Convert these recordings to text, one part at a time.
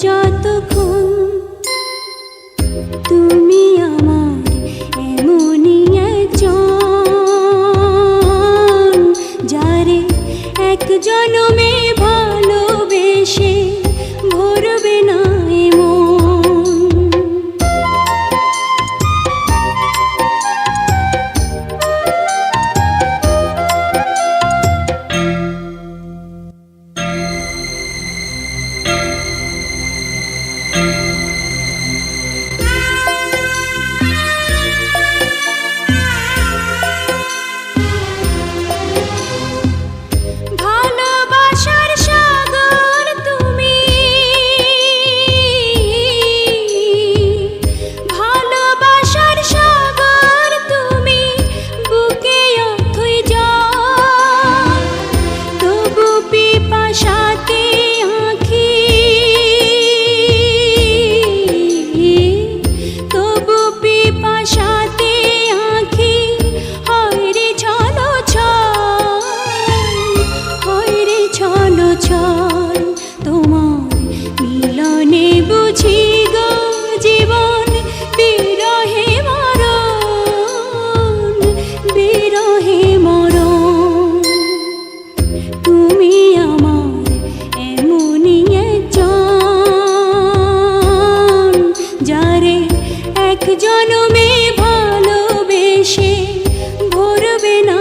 যতক্ষণ তুমি আমার এমনই একজন, যারে এক জনমে ভালোবেসে ভরবে না জনমে ভালোবেসে ভরবে না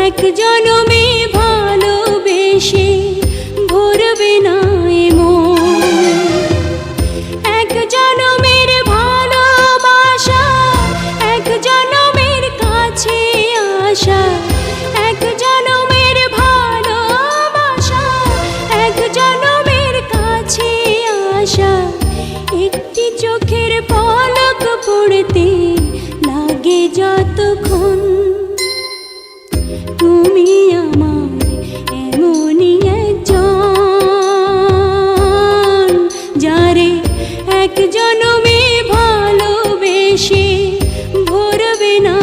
এক জনমে ভালোবেসে ভরবে না এক জনমের ভালোবাসা, এক জনমের কাছে আসা, এক জনমের ভালোবাসা, এক জনমের কাছে আসা। একটি চোখের পলক পড়তে লাগে যতক্ষণ তুমি আমার এমনই একজন, যারে এক জনমে ভালোবেসে ভরবে না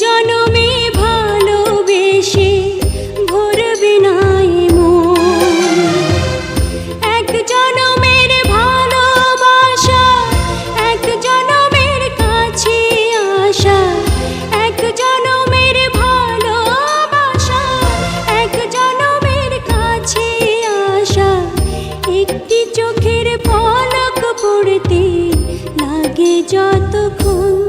জনমে ভালোবেসে ভরবে না এক জনমের ভালোবাসা, এক জনমের কাছে আসা, এক জনমের ভালোবাসা, এক জনমের কাছে আসা। একটি চোখের পলক পড়তে লাগে যতক্ষণ